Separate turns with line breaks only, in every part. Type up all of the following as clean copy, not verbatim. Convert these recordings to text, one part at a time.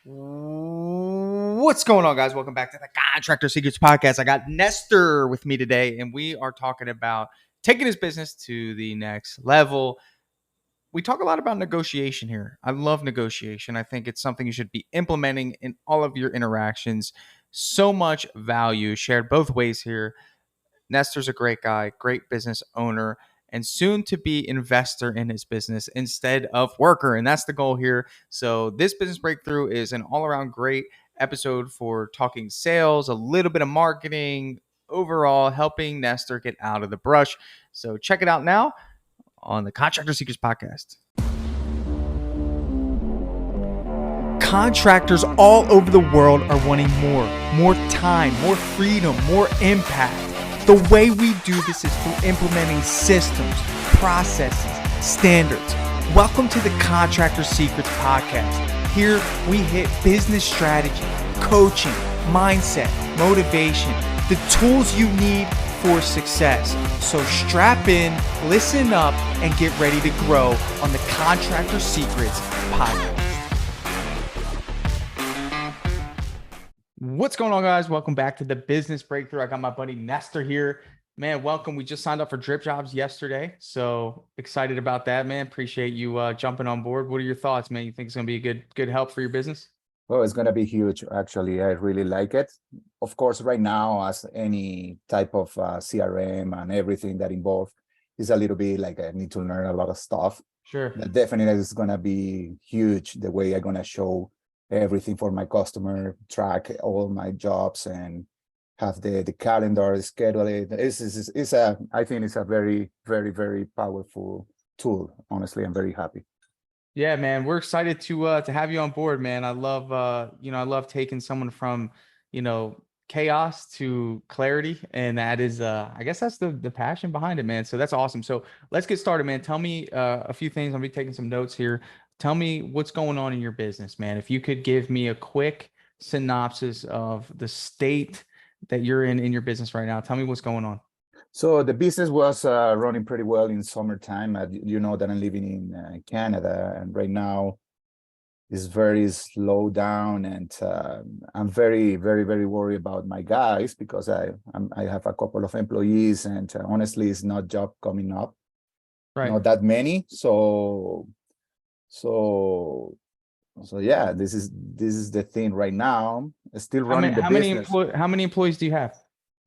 What's going on, guys? Welcome back to the Contractor Secrets Podcast. I got Nestor with me today, and we are talking about taking his business to the next level. We talk a lot about negotiation here. I love negotiation. I think it's something you should be implementing in all of your interactions. So much value shared both ways here. Nestor's a great guy, great business owner, and soon to be investor in his business instead of worker. And that's the goal here. So, this business breakthrough is an all around great episode for talking sales, a little bit of marketing, overall helping Nestor get out of the brush. So, check it out now on the Contractor Secrets Podcast. Contractors all over the world are wanting more time, more freedom, more impact. The way we do this is through implementing systems, processes, standards. Welcome to the Contractor Secrets Podcast. Here we hit business strategy, coaching, mindset, motivation, the tools you need for success. So strap in, listen up, and get ready to grow on the Contractor Secrets Podcast. What's going on, guys? Welcome back to the Business Breakthrough. I got my buddy Nestor here. Man, welcome. We just signed up for Dripjobs yesterday. So excited about that, man. Appreciate you jumping on board. What are your thoughts, man? You think it's going to be a good help for your business?
Well, it's going to be huge. Actually, I really like it. Of course, right now, as any type of CRM and everything that involves, is a little bit like I need to learn a lot of stuff.
Sure.
But definitely is going to be huge the way I'm going to show everything for my customer, track all my jobs, and have the calendar, schedule it. I think it's a very, very, very powerful tool. Honestly, I'm very happy.
Yeah, man, we're excited to have you on board, man. I love taking someone from, chaos to clarity, and that is I guess that's the passion behind it, man. So that's awesome. So let's get started, man. Tell me a few things. I'll be taking some notes here. Tell me what's going on in your business, man. If you could give me a quick synopsis of the state that you're in your business right now. Tell me what's going on.
So the business was running pretty well in summertime. You know that I'm living in Canada, and right now it's very slow down, and I'm very, very, very worried about my guys because I have a couple of employees, and honestly, it's not job coming up,
Right.
not that many. So yeah, this is the thing right now. Still running the business.
How many employees do you have?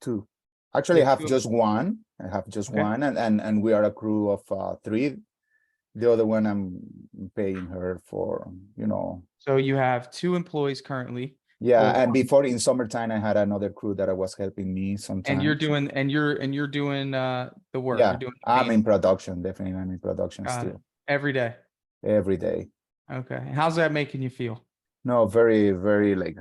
Two. Actually, I have
two.
just one. I have just
Okay.
one, and we are a crew of three. The other one I'm paying her for,
So you have two employees currently.
Yeah,
Or
and before in summertime, I had another crew that was helping me sometimes.
and you're doing the work.
Yeah,
You're doing the
I'm in
painting.
production. Definitely, I'm in production
Got it.
still
Every day.
every day.
Okay. How's that making you feel?
No, very, very like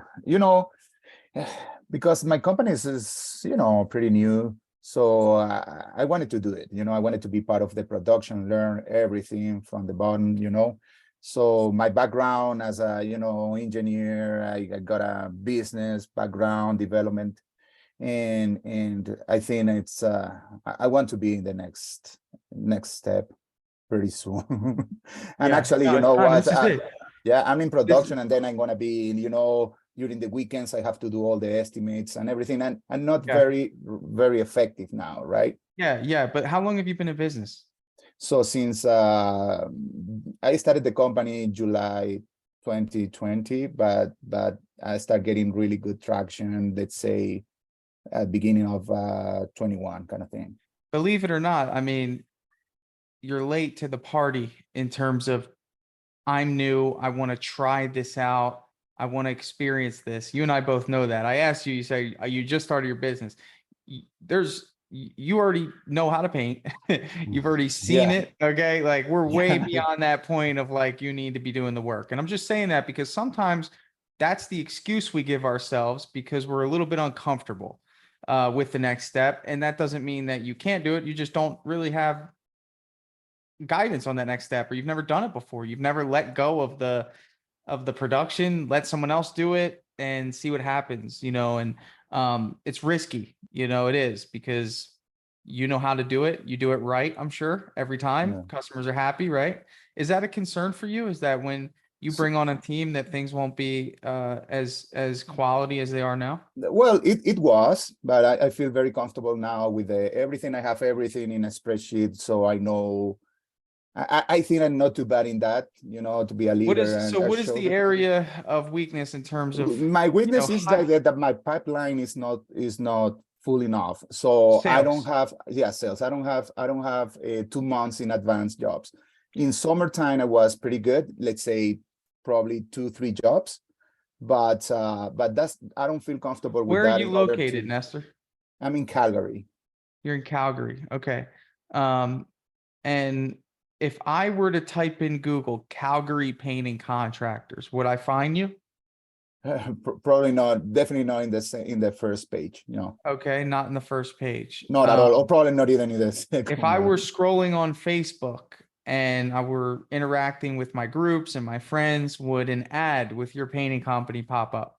because my company is pretty new, so I wanted to do it. I wanted to be part of the production, learn everything from the bottom. So my background as a engineer, I got a business background, development, and I think it's I want to be in the next step pretty soon. And
Yeah.
actually,
No,
you
it's
know
time.
what?
This is it.
Yeah, I'm in
This
production, and then I'm gonna be, during the weekends, I have to do all the estimates and everything, and I'm not
Yeah.
very, very effective now, right?
Yeah. But how long have you been in business?
So since I started the company in July 2020, but I start getting really good traction, let's say at beginning of 21 kind of thing.
Believe it or not, I mean, you're late to the party in terms of I'm new. I want to try this out. I want to experience this. You and I both know that. I asked you, you say you just started your business. You already know how to paint. You've already seen
Yeah.
it. Okay. Like we're way
Yeah.
beyond that point of like, you need to be doing the work. And I'm just saying that because sometimes that's the excuse we give ourselves because we're a little bit uncomfortable with the next step. And that doesn't mean that you can't do it. You just don't really have guidance on that next step, or you've never done it before. You've never let go of the production, let someone else do it and see what happens, and it's risky, it is because you know how to do it. You do it right, I'm sure, every time.
Yeah.
Customers are happy, right? Is that a concern for you? Is that when you bring on a team that things won't be as quality as they are now?
Well, it was, but I feel very comfortable now with everything. I have everything in a spreadsheet, so I know. I think I'm not too bad in that, to be a leader and
What is
show
the
the company.
area of weakness in terms of,
My weakness is
high
that my pipeline is not full enough. So I don't
sales?
have, yeah, sales. I don't have 2 months in advance jobs. In summertime, I was pretty good. Let's say probably 2, 3 jobs, but that's I don't feel comfortable with
Where are
that
you
in order
located,
to.
Nestor?
I'm in Calgary.
You're in Calgary. Okay. Um, and if I were to type in Google Calgary painting contractors, would I find you?
Probably not, definitely not in the first page,
Okay, not in the first page.
not at all, or probably not even in the second
If I
one.
were scrolling on Facebook and I were interacting with my groups and my friends, would an ad with your painting company pop up?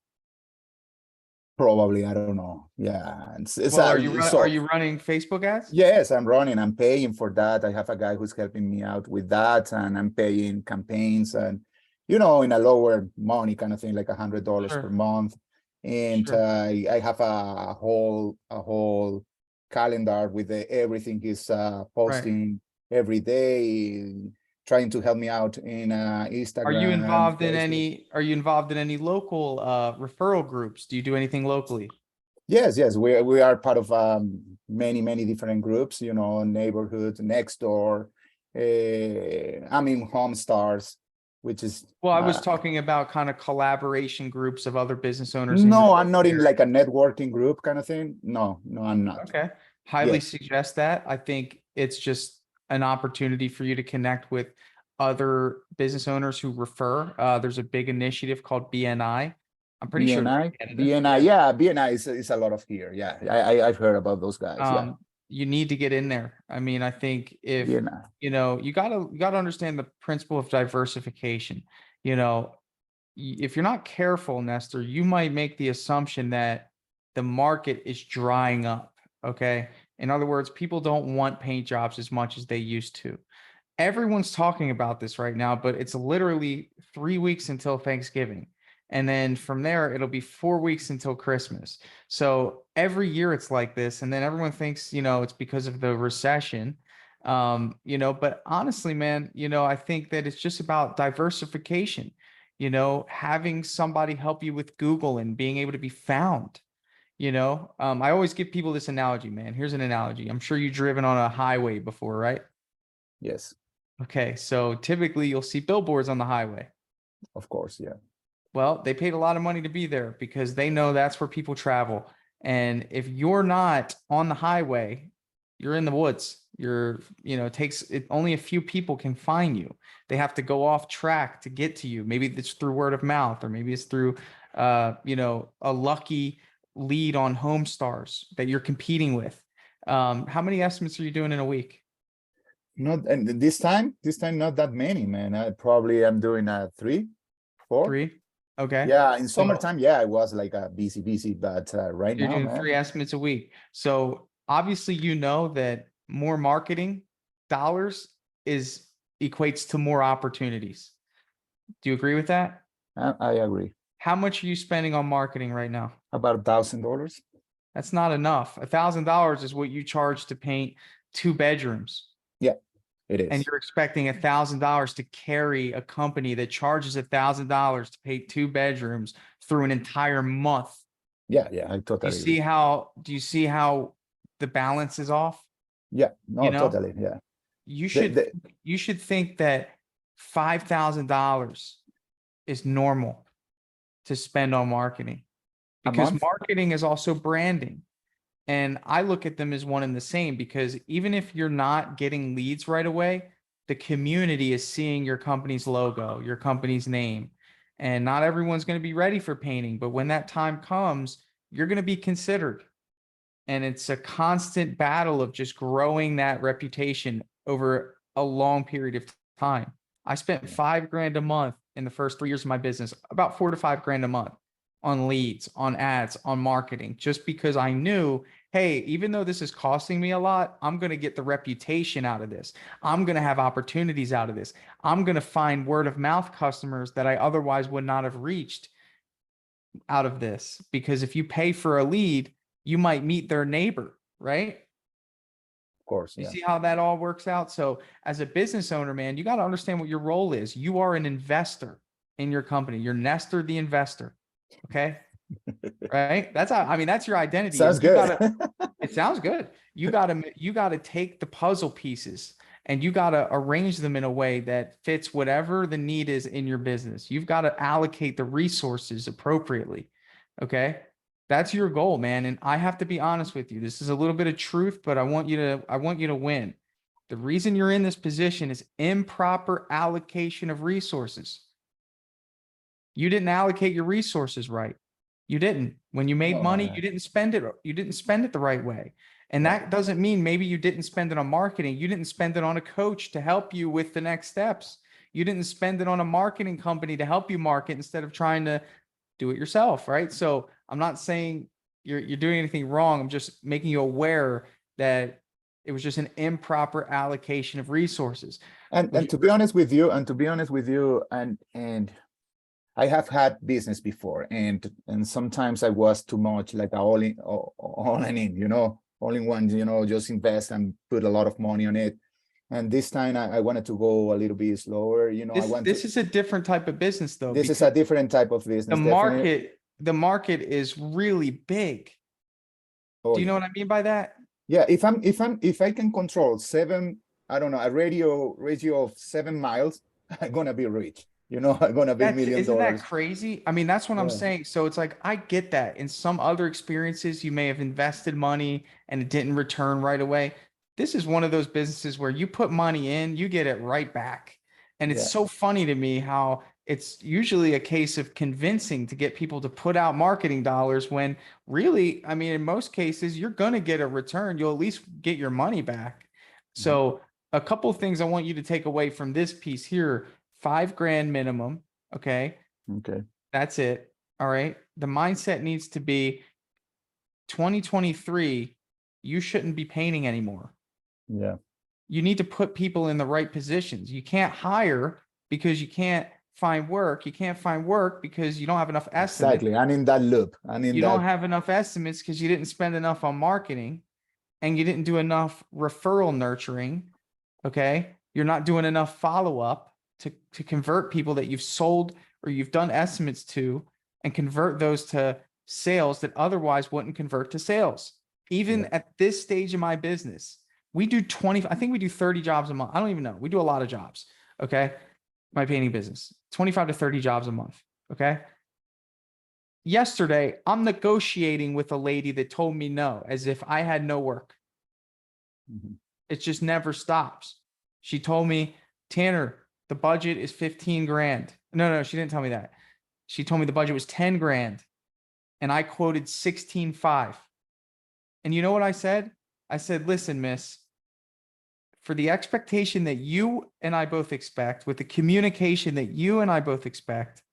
Probably, I don't know. Yeah, it's
Well, are
so
you running Facebook ads?
yes, I'm running. I'm paying for that. I have a guy who's helping me out with that, and I'm paying campaigns and in a lower money kind of thing, like $100 per
Sure,
month. And
sure.
I have a whole calendar with everything he's
Right.
posting every day, trying to help me out in Instagram, Facebook.
Are you involved in any local referral groups? Do you do anything locally?
Yes, yes, we are part of many different groups, neighborhood, Nestor, I mean, Home Stars, which is
Well, I was talking about kind of collaboration groups of other business owners in your
no, I'm
local
not in
area.
like a networking group kind of thing. No, no, I'm not.
Okay. Highly
Yeah,
suggest that. I think it's just an opportunity for you to connect with other business owners who refer. There's a big initiative called BNI. I'm pretty sure they're
BNI,
in Canada.
BNI,
Yeah.
yeah, BNI is a lot of here. Yeah, I've heard about those guys. Yeah,
You need to get in there. I mean, I think if
BNI.
you gotta understand the principle of diversification. You know, if you're not careful, Nestor, you might make the assumption that the market is drying up. Okay. In other words, people don't want paint jobs as much as they used to. Everyone's talking about this right now, but it's literally 3 weeks until Thanksgiving. And then from there, it'll be 4 weeks until Christmas. So every year it's like this. And then everyone thinks, it's because of the recession. But honestly, man, I think that it's just about diversification, having somebody help you with Google and being able to be found. I always give people this analogy, man. Here's an analogy. I'm sure you've driven on a highway before, right?
Yes,
Okay, so typically you'll see billboards on the highway.
of course. Yeah,
Well, they paid a lot of money to be there because they know that's where people travel. And if you're not on the highway, you're in the woods. It takes it only a few people can find you. They have to go off track to get to you. Maybe it's through word of mouth, or maybe it's through a lucky lead on Home Stars that you're competing with. How many estimates are you doing in a week?
not and this time not that many, man. I probably am doing a 3, 4.
3. Okay.
Yeah, in
So
summertime, yeah, it was like a busy, but right
you're
now,
doing
man,
3 estimates a week. So obviously, that more marketing dollars is equates to more opportunities. Do you agree with that?
I agree.
How much are you spending on marketing right now?
About $1,000.
That's not enough. $1,000 is what you charge to paint 2 bedrooms.
Yeah, it
And
is.
you're expecting $1,000 to carry a company that charges $1,000 to paint 2 bedrooms through an entire month.
Yeah, yeah, I totally agree.
Do you see how the balance is off?
Yeah,
You
no,
know,
totally. Yeah,
you
the,
should
the,
you should think that $5,000 is normal to spend on marketing,
a
because
month.
marketing is also branding. And I look at them as one and the same, because even if you're not getting leads right away, the community is seeing your company's logo, your company's name. And not everyone's going to be ready for painting, but when that time comes, you're going to be considered. And it's a constant battle of just growing that reputation over a long period of time. I spent
Yeah.
$5 grand a month in the first 3 years of my business, about 4 to 5 grand a month on leads, on ads, on marketing, just because I knew, hey, even though this is costing me a lot, I'm going to get the reputation out of this. I'm going to have opportunities out of this. I'm going to find word of mouth customers that I otherwise would not have reached out of this. Because if you pay for a lead, you might meet their neighbor, right?
Of course,
You
yeah.
see how that all works out? So, as a business owner, man, you got to understand what your role is. You are an investor in your company. You're Nestor the investor. Okay. Right. That's how, I mean, that's your identity.
Sounds
And you
good.
got to, it sounds good. You got to take the puzzle pieces and you got to arrange them in a way that fits whatever the need is in your business. You've got to allocate the resources appropriately. Okay? That's your goal, man, and I have to be honest with you. This is a little bit of truth, but I want you to win. The reason you're in this position is improper allocation of resources. You didn't allocate your resources right. You didn't. When you made
No,
money, you didn't spend it. You didn't spend it the right way. And
yeah,
that doesn't mean maybe you didn't spend it on marketing. You didn't spend it on a coach to help you with the next steps. You didn't spend it on a marketing company to help you market instead of trying to do it yourself, right? So I'm not saying you're doing anything wrong. I'm just making you aware that it was just an improper allocation of resources.
and to be honest with you, and I have had business before, and sometimes I was too much like a all in, all in one, just invest and put a lot of money on it. And this time I wanted to go a little bit slower. I
This
want to.
this is a different type of business though,
This is
because
a different type of
the
business, definitely.
market the market is really big.
Oh
Do you know
yeah,
what I mean by that?
yeah. If I can control seven, I don't know, a radio of 7 miles, I'm gonna be rich. I'm gonna be
That's
million
isn't that
dollars.
crazy? I mean, that's what I'm
Yeah,
saying. So it's like I get that. In some other experiences, you may have invested money and it didn't return right away. This is one of those businesses where you put money in, you get it right back. And it's
yeah.
so funny to me how it's usually a case of convincing to get people to put out marketing dollars when really, I mean, in most cases, you're going to get a return. You'll at least get your money back.
Mhm.
So, a couple of things I want you to take away from this piece here: 5 grand minimum. Okay.
Okay.
That's it. All right. The mindset needs to be 2023. You shouldn't be painting anymore.
Yeah.
You need to put people in the right positions. You can't hire because you can't find work. You can't find work because you don't have enough estimates.
Exactly. And in that loop, and in
You don't
that,
have enough estimates because you didn't spend enough on marketing and you didn't do enough referral nurturing. Okay. You're not doing enough follow up to convert people that you've sold or you've done estimates to and convert those to sales that otherwise wouldn't convert to sales. Even
yeah,
at this stage of my business, we do 20, I think we do 30 jobs a month. I don't even know. We do a lot of jobs. Okay. My painting business, 25 to 30 jobs a month. Okay. Yesterday, I'm negotiating with a lady that told me no, as if I had no work.
mhm,
It just never stops. She told me, Tanner, the budget is 15 grand. No, she didn't tell me that. She told me the budget was 10 grand. And I quoted 16.5. And you know what I said? I said, listen, miss, for the expectation that you and I both expect, with the communication that you and I both expect,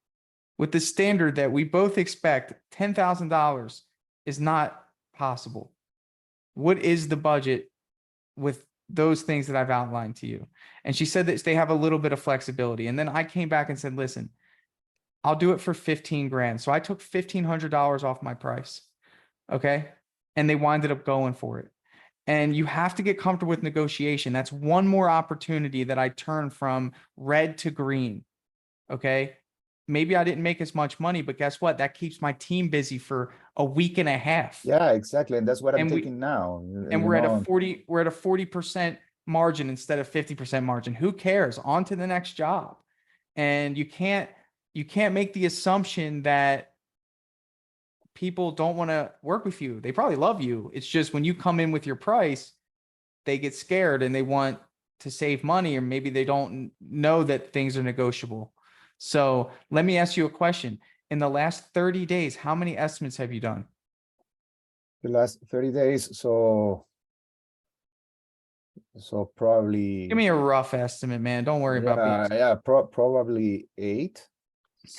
with the standard that we both expect, $10,000 is not possible. What is the budget with those things that I've outlined to you? And she said that they have a little bit of flexibility. And then I came back and said, listen, I'll do it for 15 grand. So I took $1,500 off my price. Okay. And they winded up going for it. And you have to get comfortable with negotiation. That's one more opportunity that I turn from red to green. Okay. Maybe I didn't make as much money, but guess what? That keeps my team busy for a week and a half.
yeah, exactly. And that's what I'm
And we
taking now.
and we're at a 40% margin instead of 50% margin. Who cares? On to the next job. And you can't make the assumption that people don't want to work with you. They probably love you. It's just when you come in with your price, they get scared and they want to save money, or maybe they don't know that things are negotiable. So let me ask you a question. In the last 30 days, how many estimates have you done?
the last 30 days. So
Give
probably,
me a rough estimate, man. Don't worry about being.
yeah, probably eight,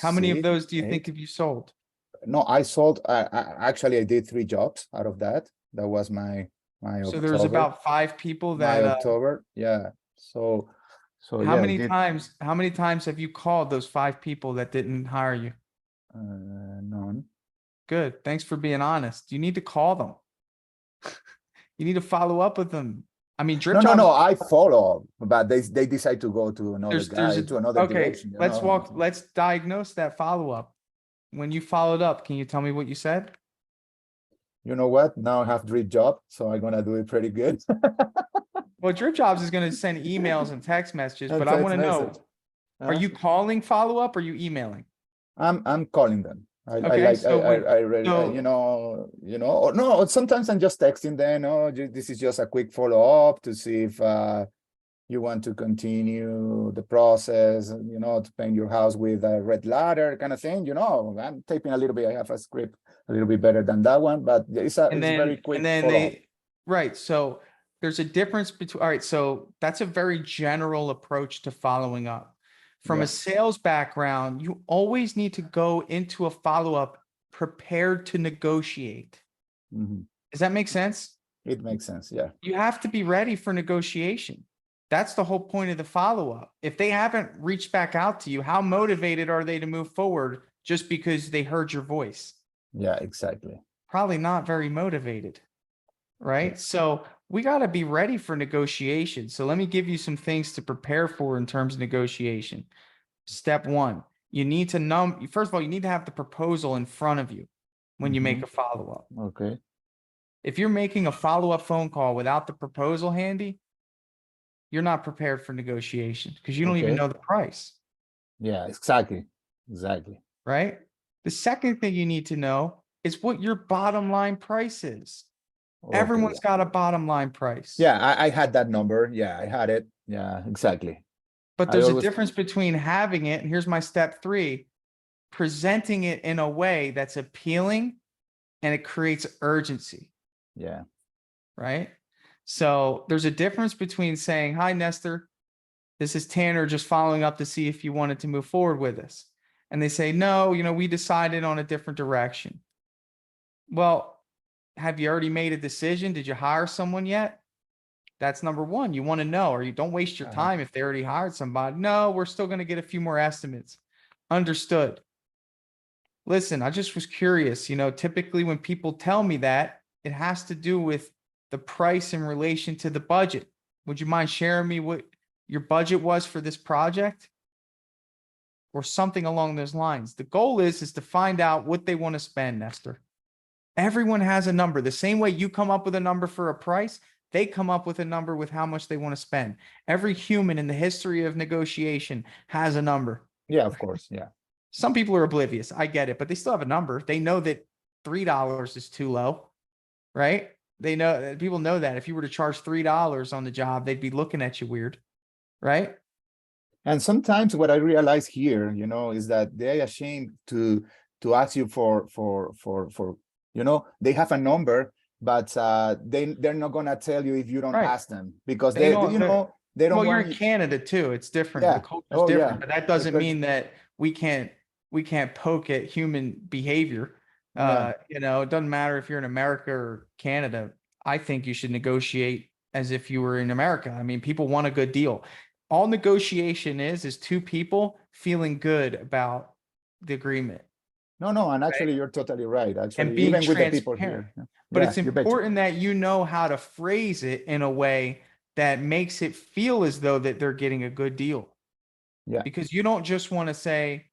How many of
six,
those do you think
eight.
have you sold?
No, I sold, actually I did 3 jobs out of that. That was my
So there's
October.
about 5 people
My
that,
October. Yeah. So
how
yeah, I
many
did.
times, how many times have you called those 5 people that didn't hire you?
None.
Good. Thanks for being honest. You need to call them. You need to follow up with them. I mean, drip
No.
jobs,
I follow, but they decide to go to another
there's
guy,
a,
to another
okay,
direction.
let's diagnose that follow up. When you followed up, can you tell me what you said?
You know what? Now I have Drip job, so I'm gonna do it pretty good.
Well, drip jobs is going to send emails and text messages,
A
but I
text
want to
message.
know, are
Huh?
you calling follow up or are you emailing?
I'm calling them. I
Okay.
like
So
I really
so
or no, sometimes I'm just texting them. Oh, this is just a quick follow up to see if you want to continue the process, to paint your house with a red ladder kind of thing. I'm typing a little bit. I have a script a little bit better than that one, but it's very
and
quick
then
follow up.
right. So there's a difference between, all right. So that's a very general approach to following up. From a
Yeah.
sales background, you always need to go into a follow up prepared to negotiate.
Mhm.
Does that make sense?
It makes sense. Yeah.
You have to be ready for negotiation. That's the whole point of the follow up. If they haven't reached back out to you, how motivated are they to move forward just because they heard your voice?
Yeah, exactly.
Probably not very motivated,
Yeah.
right? So we got to be ready for negotiation. So let me give you some things to prepare for in terms of negotiation. Step one, you need to first of all, you need to have the proposal in front of you when you make
Mhm.
a follow up.
Okay.
If you're making a follow up phone call without the proposal handy, you're not prepared for negotiation because you don't even
Okay.
know the price,
Yeah, exactly. Exactly.
right? The second thing you need to know is what your bottom line price is.
Okay.
Everyone's
Yeah.
got a bottom line price,
Yeah, I had that number. Yeah, I had it. Yeah, exactly.
but
I
there's a
always,
difference between having it, and here's my step three, presenting it in a way that's appealing and it creates urgency,
yeah.
right? So there's a difference between saying, "Hi, Nestor, this is Tanner just following up to see if you wanted to move forward with us." And they say, "No, we decided on a different direction." Well, have you already made a decision? Did you hire someone yet? That's number one. You want to know, or you don't waste your
Uh-huh.
time if they already hired somebody. No, we're still going to get a few more estimates. Understood. Listen, I just was curious. Typically when people tell me that, it has to do with the price in relation to the budget. Would you mind sharing me what your budget was for this project? Or something along those lines. The goal is to find out what they want to spend, Nestor. Everyone has a number. The same way you come up with a number for a price, they come up with a number with how much they want to spend. Every human in the history of negotiation has a number.
Yeah, of course. Yeah.
Some people are oblivious. I get it, but they still have a number. They know that $3 is too low, right? They know, people know that if you were to charge $3 on the job, they'd be looking at you weird, right?
And sometimes what I realize here, is that they're ashamed to ask you for, they have a number, but they're not gonna tell you if you don't
Right.
ask them, because
They don't.
they don't
Well, you're
want
in
you.
Canada too. It's different. The
Yeah.
culture's
Oh yeah.
different, but that doesn't
Because
mean that we can't poke at human behavior.
yeah.
It doesn't matter if you're in America or Canada. I think you should negotiate as if you were in America. I mean, people want a good deal. All negotiation is two people feeling good about the agreement,
No, and
right?
actually you're totally right.
And
Actually,
being
even with the people
transparent.
here.
But
Yeah,
it's
you betcha.
important that you know how to phrase it in a way that makes it feel as though that they're getting a good deal.
Yeah.
Because you don't just want to say,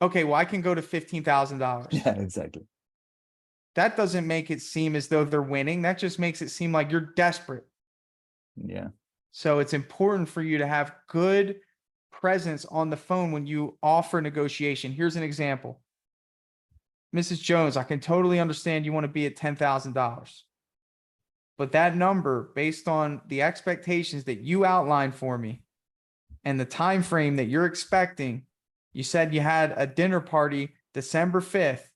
okay, well, I can go to $15,000.
Yeah, exactly.
That doesn't make it seem as though they're winning. That just makes it seem like you're desperate.
Yeah.
So it's important for you to have good presence on the phone when you offer negotiation. Here's an example. Mrs. Jones, I can totally understand you want to be at $10,000. But that number, based on the expectations that you outlined for me and the time frame that you're expecting, you said you had a dinner party December 5th,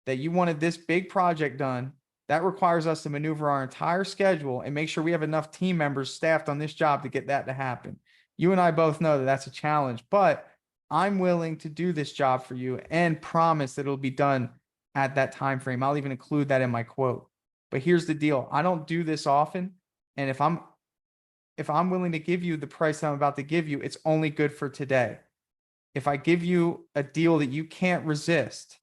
that you wanted this big project done. That requires us to maneuver our entire schedule and make sure we have enough team members staffed on this job to get that to happen. You and I both know that that's a challenge, but I'm willing to do this job for you and promise that it'll be done at that time frame. I'll even include that in my quote. But here's the deal. I don't do this often. And if I'm willing to give you the price that I'm about to give you, it's only good for today. If I give you a deal that you can't resist,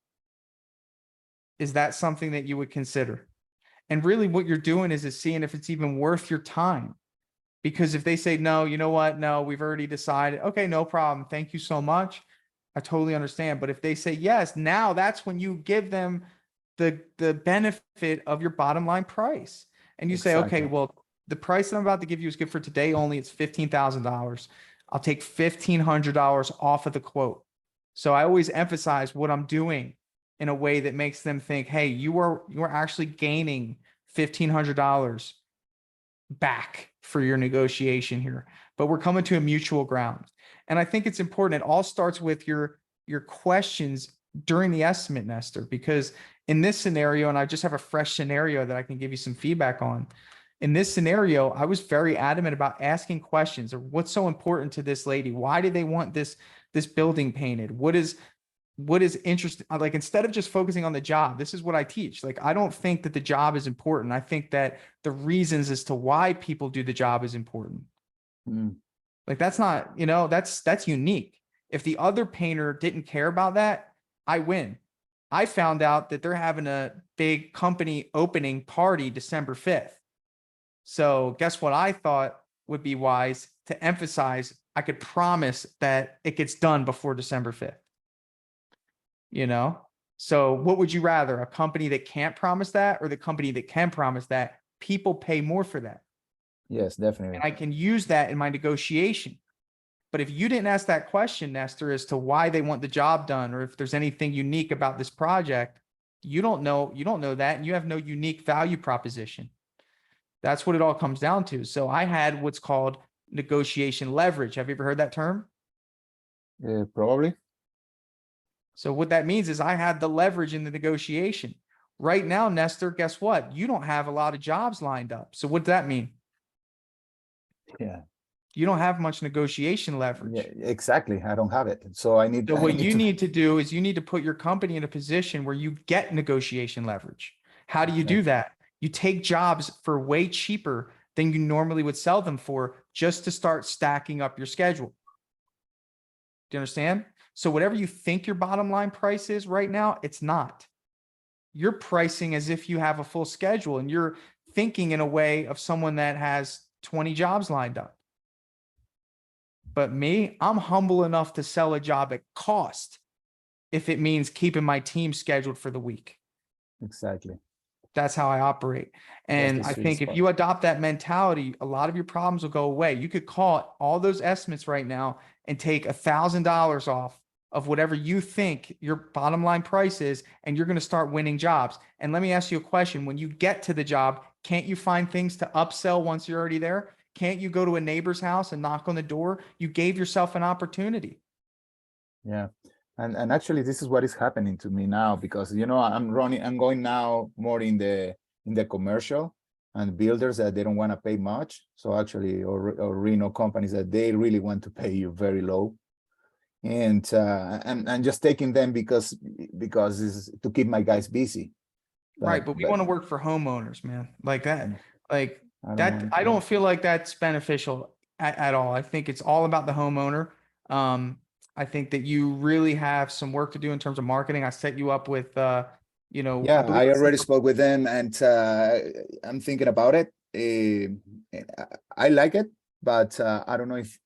is that something that you would consider? And really what you're doing is seeing if it's even worth your time. Because if they say, no, you know what? No, we've already decided. Okay, no problem. Thank you so much. I totally understand. But if they say yes, now that's when you give them the benefit of your bottom line price. And you say, okay,
Exactly.
well, the price that I'm about to give you is good for today only. It's $15,000. I'll take $1,500 off of the quote. So I always emphasize what I'm doing in a way that makes them think, hey, you are actually gaining $1,500 back for your negotiation here, but we're coming to a mutual ground. And I think it's important. It all starts with your questions during the estimate, Nestor, because in this scenario, and I just have a fresh scenario that I can give you some feedback on. In this scenario, I was very adamant about asking questions or what's so important to this lady? Why do they want this building painted? What is interesting? Like, instead of just focusing on the job, this is what I teach. Like, I don't think that the job is important. I think that the reasons as to why people do the job is important.
Mm.
Like, that's not, that's unique. If the other painter didn't care about that, I win. I found out that they're having a big company opening party December 5th. So guess what I thought would be wise to emphasize? I could promise that it gets done before December 5th. So what would you rather, a company that can't promise that or the company that can promise that? People pay more for that.
Yes, definitely.
And I can use that in my negotiation. But if you didn't ask that question, Nestor, as to why they want the job done, or if there's anything unique about this project, you don't know that, and you have no unique value proposition. That's what it all comes down to. So I had what's called negotiation leverage. Have you ever heard that term?
Probably.
So what that means is I had the leverage in the negotiation. Right now, Nestor, guess what? You don't have a lot of jobs lined up. So what does that mean?
Yeah.
You don't have much negotiation
Yeah,
leverage.
exactly. I don't have it. So I need
So
I
what
need
you
to.
need to do is you need to put your company in a position where you get negotiation leverage. How do you do
Exactly.
that? You take jobs for way cheaper than you normally would sell them for, just to start stacking up your schedule. Do you understand? So whatever you think your bottom line price is right now, it's not. You're pricing as if you have a full schedule, and you're thinking in a way of someone that has 20 jobs lined up. But me, I'm humble enough to sell a job at cost if it means keeping my team scheduled for the week.
Exactly.
That's how I operate.
That's
And
the
I
sweet
think if
spot.
you adopt that mentality, a lot of your problems will go away. You could call all those estimates right now and take $1,000 off of whatever you think your bottom line price is, and you're going to start winning jobs. And let me ask you a question. When you get to the job, can't you find things to upsell once you're already there? Can't you go to a neighbor's house and knock on the door? You gave yourself an opportunity.
Yeah. And actually this is what is happening to me now, because I'm going now more in the commercial and builders that they don't want to pay much. So actually, or Reno companies that they really want to pay you very low. And I'm just taking them because it's to keep my guys busy.
Right, but we
But
want to work for homeowners, man. Like that. Like
I don't
that.
want
I
to.
don't feel like that's beneficial at all. I think it's all about the homeowner. Um, I think that you really have some work to do in terms of marketing. I set you up with, I
Yeah,
believe
I
I set
already
you up.
spoke with them, and I'm thinking about it. I like it, but I don't know if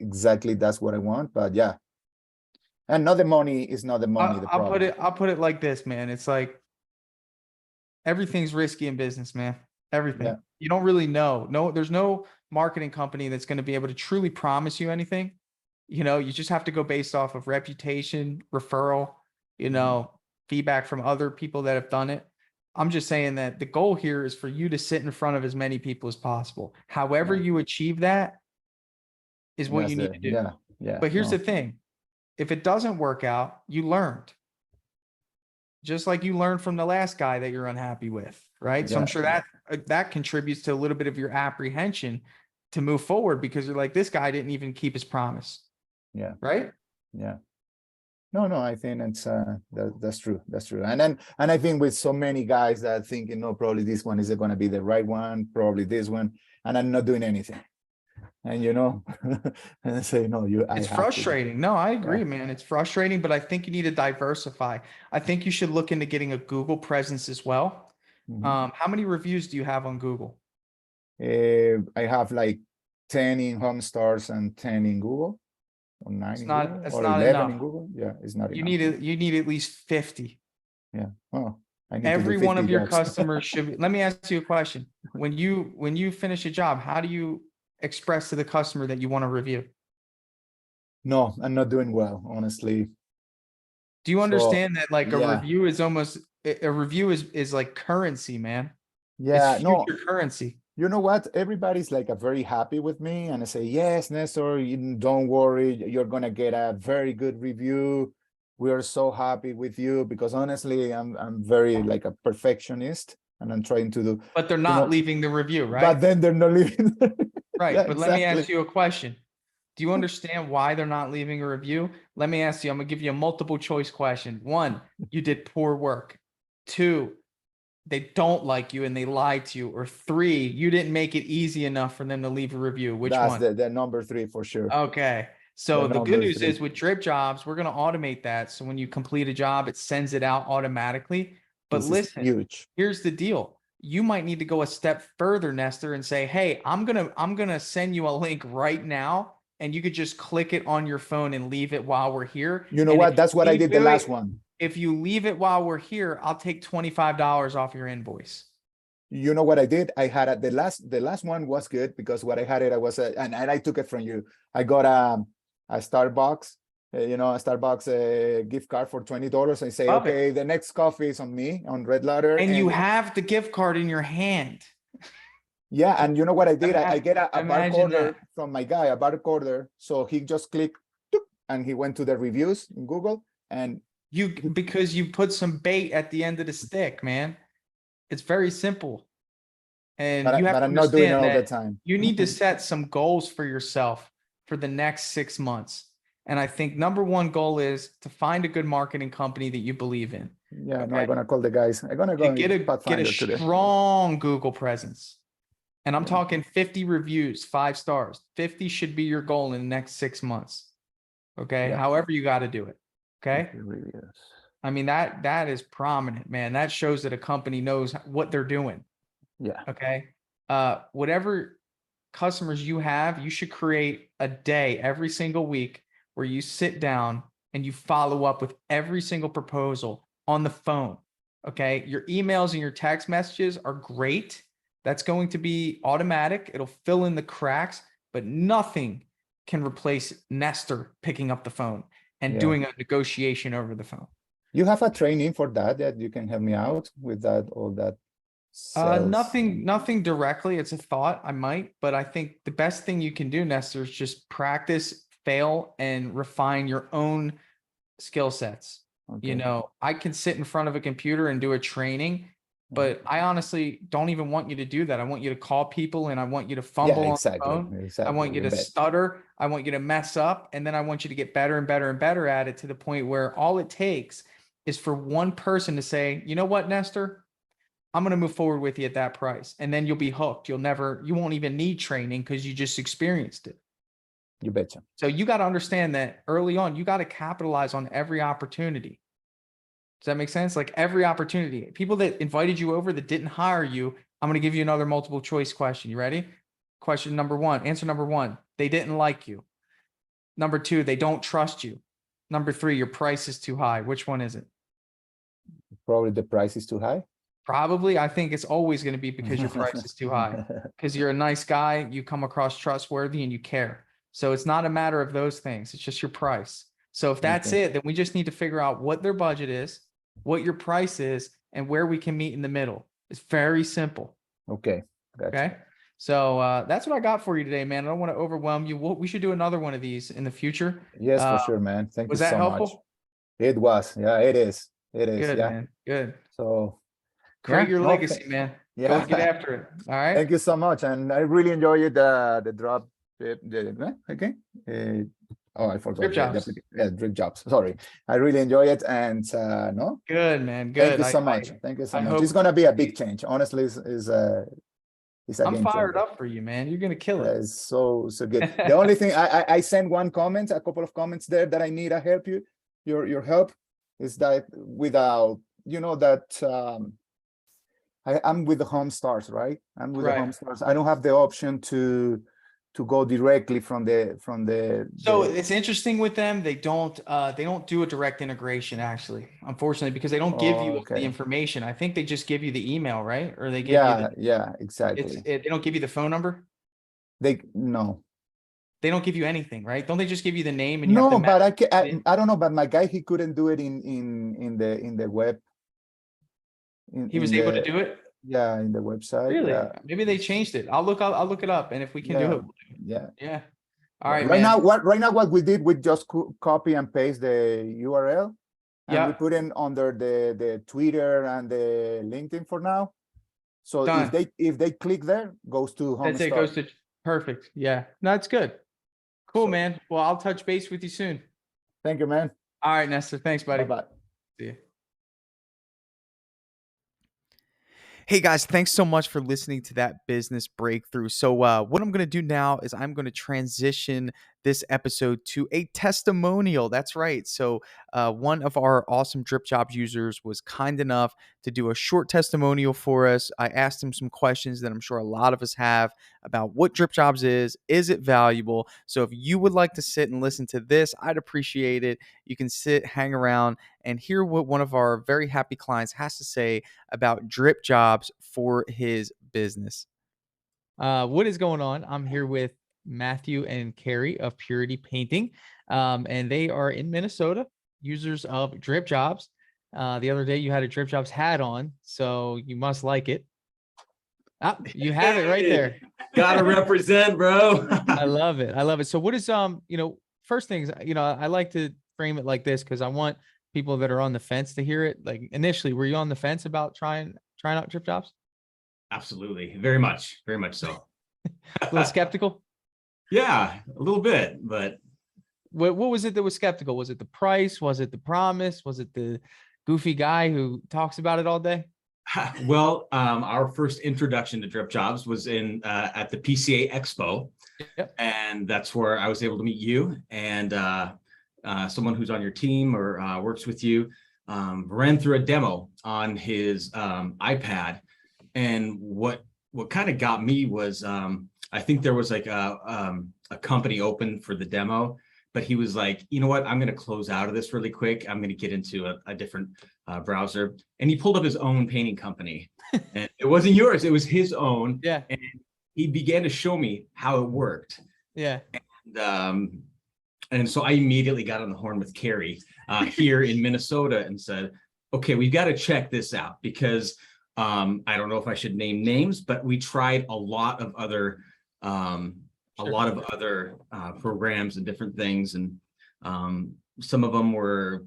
exactly that's what I want. But yeah, and not the money is not the money the problem.
I'll put it like this, man. It's like everything's risky in business, man. Everything.
Yeah,
You don't really know. No, there's no marketing company that's going to be able to truly promise you anything. You just have to go based off of reputation, referral, you
mhm,
know, feedback from other people that have done it. I'm just saying that the goal here is for you to sit in front of as many people as possible. However
yeah,
you achieve that is what
that's
you need
the
to do.
yeah, yeah.
But here's the
No,
thing. If it doesn't work out, you learned. Just like you learned from the last guy that you're unhappy with, right? So I'm
yeah,
sure that contributes to a little bit of your apprehension to move forward, because you're like, this guy didn't even keep his promise,
yeah,
right?
yeah. No, I think that's true. That's true. And I think with so many guys that thinking, no, probably this one is going to be the right one, probably this one, and I'm not doing anything. And and I say, no, I
It's
have to do.
frustrating. No, I
Yeah.
agree, man. It's frustrating, but I think you need to diversify. I think you should look into getting a Google presence as well.
Mhm.
How many reviews do you have on Google?
I have like 10 in Home Stars and 10 in Google, or 9 in Google,
It's
or
not
11
enough.
in Google. Yeah, it's not
You
enough.
need at least 50.
Yeah. Oh, I need to do
Every one
50
of your
jobs.
customers should be, let me ask you a question. When you finish a job, how do you express to the customer that you want to review?
No, I'm not doing well, honestly.
Do you
So
understand that like a
yeah,
review is almost a review is like currency, man. It's
yeah, no,
future currency.
you know what? Everybody's like a very happy with me, and I say, yes, Nestor, don't worry, you're gonna get a very good review. We are so happy with you because honestly, I'm very like a perfectionist, and I'm trying to do,
But they're
you
not
know,
leaving the review,
but
right?
then they're not leaving. Yeah,
Right. But let me
exactly.
ask you a question. Do you understand why they're not leaving a review? Let me ask you, I'm gonna give you a multiple choice question. One, you did poor work. Two, they don't like you and they lied to you. Or three, you didn't make it easy enough for them to leave a review. Which
That's
one?
the number three for sure.
Okay.
The
So the good
number
news
three.
is with Dripjobs, we're going to automate that. So when you complete a job, it sends it out automatically. But
This is
listen,
huge.
here's the deal. You might need to go a step further, Nestor, and say, "Hey, I'm gonna send you a link right now, and you could just click it on your phone and leave it while we're here.
You know
And if
what? That's
you
what I
leave,
did the
wait,
last
wait,
one.
if you leave it while we're here, I'll take $25 off your invoice."
You know what I did? I had the last one was good because what I had it I was and I took it from you. I got a Starbucks, a Starbucks gift card for $20. I say,
Love it.
okay, the next coffee is on me on Red Ladder,
And you
and
have the gift card in your hand.
yeah, and you know what I did? I get a
Imagine that.
barcoder from my guy, a barcoder, so he just clicked and he went to the reviews in Google and
Because you put some bait at the end of the stick, man. It's very simple. And you have
but
to
I'm not doing it
understand
all the
that
time.
you need to set some goals for yourself for the next 6 months. And I think number one goal is to find a good marketing company that you believe in.
Yeah, no, I'm
Okay.
gonna call the guys. I'm gonna
To
go
get a
Pathfinder today.
strong Google presence. And I'm
Yeah,
talking 50 reviews, 5 stars. 50 should be your goal in the next 6 months. Okay.
yeah.
However you got to do it. Okay.
50 reviews.
I mean, that is prominent, man. That shows that a company knows what they're doing.
Yeah,
Okay. Whatever customers you have, you should create a day every single week where you sit down and you follow up with every single proposal on the phone. Okay. Your emails and your text messages are great. That's going to be automatic. It'll fill in the cracks, but nothing can replace Nestor picking up the phone and
yeah.
doing a negotiation over the phone.
You have a training for that you can help me out with that, all that sales.
Nothing directly. It's a thought. I might, but I think the best thing you can do, Nestor, is just practice, fail, and refine your own skill sets.
Okay.
I can sit in front of a computer and do a training, but I honestly don't even want you to do that. I want you to call people and I want you to
Yeah,
fumble on the
exactly.
phone. I
Exactly.
want you
You
to
bet.
stutter. I want you to mess up. And then I want you to get better and better and better at it to the point where all it takes is for one person to say, you know what, Nestor? I'm going to move forward with you at that price. And then you'll be hooked. You won't even need training because you just experienced it.
You betcha.
So you got to understand that early on, you got to capitalize on every opportunity. Does that make sense? Like every opportunity, people that invited you over that didn't hire you, I'm going to give you another multiple choice question. You ready? Question number one, answer number one, they didn't like you. Number two, they don't trust you. Number three, your price is too high. Which one is it?
Probably the price is too high.
Probably, I think it's always going to be because your price is too high. Because you're a nice guy, you come across trustworthy, and you care. So it's not a matter of those things. It's just your price. So if that's
Okay.
it, then we just need to figure out what their budget is, what your price is, and where we can meet in the middle. It's very simple.
Okay. Gotcha.
Okay. So that's what I got for you today, man. I don't want to overwhelm you. We should do another one of these in the future.
Yes, for sure, man. Thank you
Was that
so much.
helpful?
It was. Yeah, it is. It is.
Good,
Yeah.
man. Good.
So
Create
yeah,
your
no,
legacy, man. Go get
yeah.
after it. All right.
Thank you so much. And I really enjoyed the drop. Okay. Oh, I forgot
Dripjobs.
Dripjobs. Sorry, I really enjoy it, and no,
Good, man.
thank
Good.
you so much. Thank you so
I
much. It's
hope
gonna be a big change. Honestly, it's a
I'm
game
fired
changer.
up for you, man. You're gonna kill it.
It's so good. The only thing I sent one comment, a couple of comments there that I need your help is that without that I'm with the home stars, right? I'm with the home
Right.
stars. I don't have the option to go directly from
So
the
it's interesting with them. They don't do a direct integration actually, unfortunately, because they don't give you the
okay.
information. I think they just give you the email, right? Or they give you
Yeah, exactly.
they don't give you the phone number.
No.
They don't give you anything, right? Don't they just give you the name and you have to
No,
match
but
it in?
I don't know, but my guy, he couldn't do it in the web
He was
in
able to
the
do it?
yeah, in the website.
Really? Maybe they changed it. I'll look it up. And if we can do
Yeah,
it, we'll do
yeah.
it. Yeah. All
Yeah.
right, man.
Right now what we did, we just copy and paste the URL and we
Yeah.
put it under the Twitter and the LinkedIn for now. So
Done.
if they click there, goes to Home
That's it.
Start.
Goes to perfect. Yeah. No, that's good. Cool,
So
man. Well, I'll touch base with you soon.
thank you, man.
All right, Nestor. Thanks, buddy.
Bye-bye.
See you.
Hey guys, thanks so much for listening to that business breakthrough. So, what I'm going to do now is I'm going to transition this episode to a testimonial. That's right. So, one of our awesome Dripjobs users was kind enough to do a short testimonial for us. I asked him some questions that I'm sure a lot of us have about what Dripjobs is it valuable? So, if you would like to sit and listen to this, I'd appreciate it. You can sit, hang around, and hear what one of our very happy clients has to say about Dripjobs for his business.
What is going on? I'm here with Matthew and Carrie of Purity Painting, and they are in Minnesota, users of Dripjobs. The other day you had a Dripjobs hat on, so you must like it. Ah, you have it right there.
Gotta represent, bro.
I love it. I love it. So what is first things, I like to frame it like this because I want people that are on the fence to hear it. Like initially, were you on the fence about trying out Dripjobs?
Absolutely. Very much so.
A little skeptical?
Yeah, a little bit, but
what was it that was skeptical? Was it the price? Was it the promise? Was it the goofy guy who talks about it all day?
well, our first introduction to Dripjobs was in at the PCA Expo.
Yep.
And that's where I was able to meet you and someone who's on your team or works with you. Ran through a demo on his iPad. And what kind of got me was I think there was like a company open for the demo, but he was like, you know what, I'm going to close out of this really quick. I'm going to get into a different browser. And he pulled up his own painting company. And it wasn't yours, it was his own.
Yeah.
And he began to show me how it worked.
Yeah.
And so I immediately got on the horn with Carrie here in Minnesota and said, okay, we've got to check this out because I don't know if I should name names, but we tried a lot of other programs and different things. And some of them were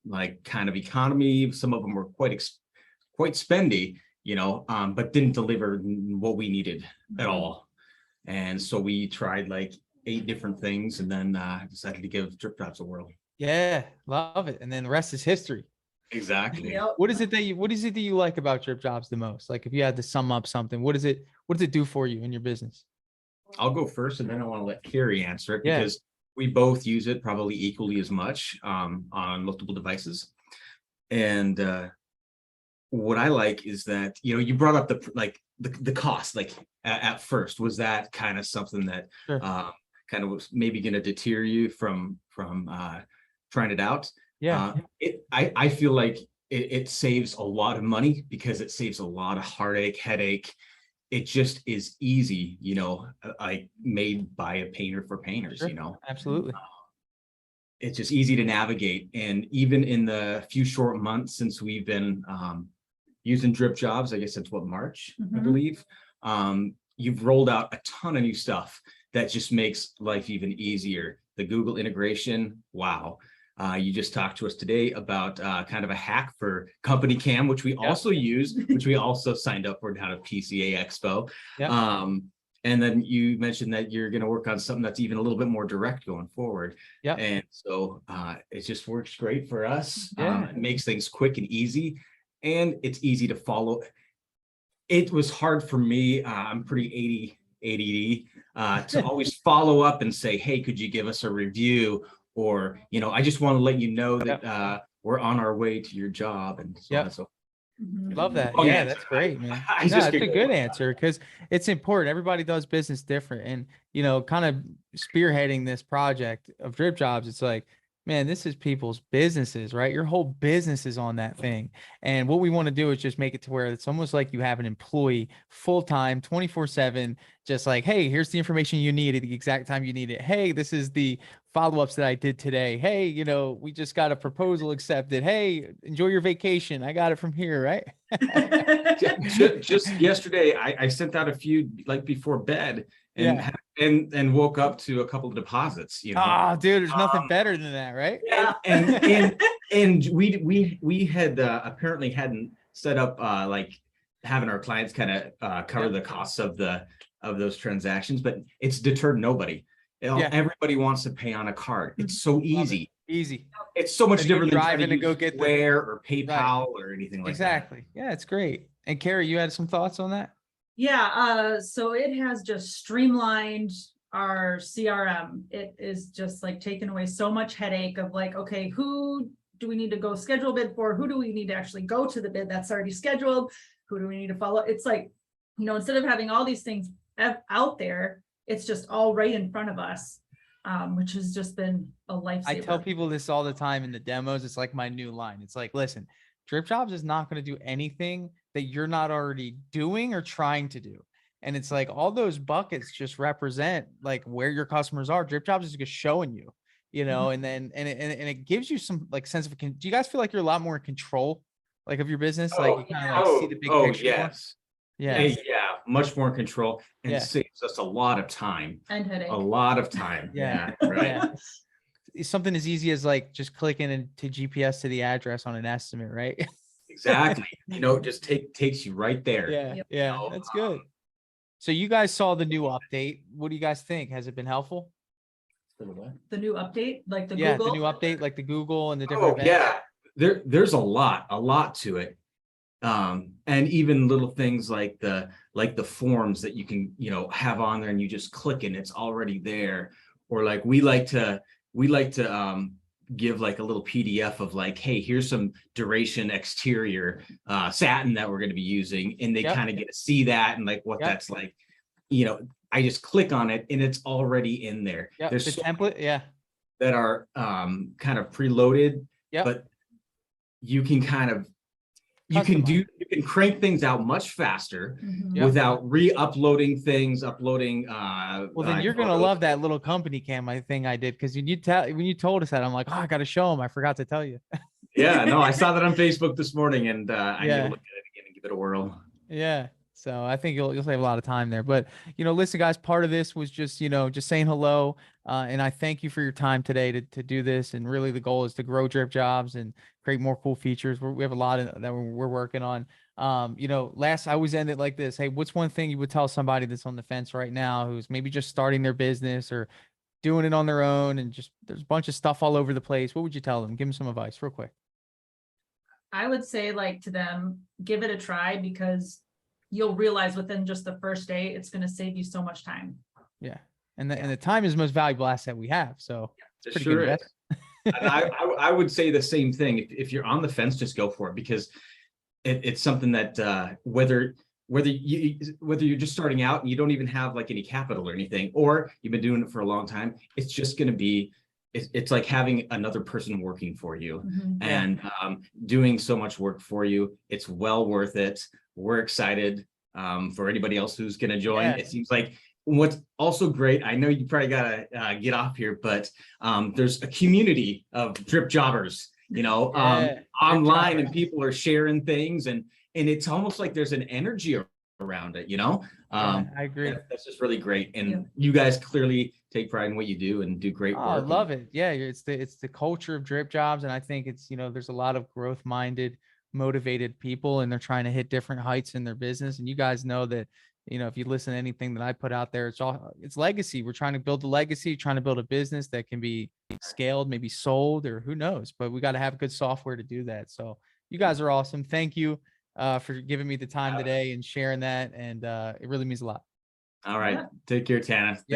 like kind of economy. Some of them were quite spendy, but didn't deliver what we needed at all. And so we tried like 8 different things and then decided to give Dripjobs a whirl.
Yeah, love it. And then the rest is history.
Exactly.
Yep. What is it that you like about Dripjobs the most? Like if you had to sum up something, what does it do for you in your business?
I'll go first and then I want to let Carrie answer it because we both use it probably equally as much on multiple devices. And what I like is that, you brought up the cost, like at first, was that kind of something that kind of was maybe going to deter you from trying it out?
Yeah.
I feel like it saves a lot of money because it saves a lot of headache. It just is easy, like made by a painter for painters,
Absolutely.
It's just easy to navigate. And even in the few short months since we've been using Dripjobs, I guess since March, I believe, you've rolled out a ton of new stuff that just makes life even easier. The Google integration, wow. You just talked to us today about kind of a hack for Company Cam, which we also use, which we also signed up for down at PCA Expo. And then you mentioned that you're going to work on something that's even a little bit more direct going forward.
Yeah.
And so it just works great for us.
Yeah.
It makes things quick and easy, and it's easy to follow. It was hard for me. I'm pretty ADD to always follow up and say, hey, could you give us a review? Or, I just want to let you know that we're on our way to your job. And so on and so forth.
Love that.
Long
Yeah,
answer.
that's great, man.
I
No,
just
it's a good answer because it's important. Everybody does business different. And, kind of spearheading this project of Dripjobs, it's like, man, this is people's businesses, right? Your whole business is on that thing. And what we want to do is just make it to where it's almost like you have an employee full-time, 24/7, just like, hey, here's the information you need at the exact time you need it. Hey, this is the follow-ups that I did today. Hey, we just got a proposal accepted. Hey, enjoy your vacation. I got it from here, right?
just yesterday, I sent out a few like before bed and woke up to a couple of deposits.
Oh, dude, there's nothing better than that, right?
Yeah. And we had apparently hadn't set up like having our clients kind of cover the costs of those transactions, but it's deterred nobody. Everybody wants to pay on a card. It's so easy.
Easy.
It's so much different than
driving to go get
Square or PayPal or anything like that.
Exactly. Yeah, it's great. And Carrie, you had some thoughts on that?
Yeah, so it has just streamlined our CRM. It is just like taking away so much headache of like, okay, who do we need to go schedule a bid for? Who do we need to actually go to the bid that's already scheduled? Who do we need to follow? It's like, instead of having all these things out there, it's just all right in front of us, which has just been a lifesaver.
I tell people this all the time in the demos. It's like my new line. It's like, listen, Dripjobs is not going to do anything that you're not already doing or trying to do. And it's like all those buckets just represent like where your customers are. Dripjobs is just showing you, and then it gives you some like sense of, do you guys feel like you're a lot more in control like of your business? Like you kind of like see the big picture.
Yes. Yeah, much more control, and it saves us a lot of time
and headache.
A lot of time. Right.
Something as easy as like just clicking into GPS to the address on an estimate, right?
Exactly. Just takes you right there.
Yeah. That's good. So you guys saw the new update. What do you guys think? Has it been helpful?
The new update, like the
Google?
the
new update, like the Google and the different events?
Yeah. There's a lot to it. And even little things like the forms that you can, have on there and you just click and it's already there. Or like we like to give like a little PDF of like, hey, here's some duration exterior satin that we're going to be using, and they kind of get to see that and like what that's like. I just click on it and it's already in there. There's
the template,
that are kind of preloaded, but you can kind of you can crank things out much faster without re-uploading things, uploading.
Well, then you're going to love that little company cam thing I did. Because when you told us that, I'm like, oh, I got to show them. I forgot to tell you.
No, I saw that on Facebook this morning, and I need to look at it again and give it a whirl.
Yeah. So I think you'll save a lot of time there. But, listen, guys, part of this was just, just saying hello. And I thank you for your time today to do this. And really the goal is to grow Dripjobs and create more cool features. We have a lot that we're working on. I always end it like this. Hey, what's one thing you would tell somebody that's on the fence right now who's maybe just starting their business or doing it on their own and just there's a bunch of stuff all over the place? What would you tell them? Give them some advice real quick.
I would say to them, give it a try, because you'll realize within just the first day, it's going to save you so much time.
Yeah. And the time is the most valuable asset we have. So it's pretty
sure
good.
And I would say the same thing. If you're on the fence, just go for it, because it's something that whether you're just starting out and you don't even have like any capital or anything, or you've been doing it for a long time, it's just going to be, it's like having another person working for you and doing so much work for you. It's well worth it. We're excited for anybody else who's going to join. It seems like what's also great, I know you probably got to get off here, but there's a community of drip jobbers, online, and people are sharing things, and it's almost like there's an energy around it,
I agree.
That's just really great. And you guys clearly take pride in what you do and do great work.
I love it. Yeah. It's the culture of Dripjobs. And I think it's, there's a lot of growth-minded, motivated people, and they're trying to hit different heights in their business. And you guys know that, You know, if you listen to anything that I put out there, it's legacy. We're trying to build a legacy, trying to build a business that can be scaled, maybe sold, or who knows, but we got to have good software to do that. So you guys are awesome. Thank you for giving me the time today and sharing that. And it really means a lot.
All right. Take care, Tana.
Yeah.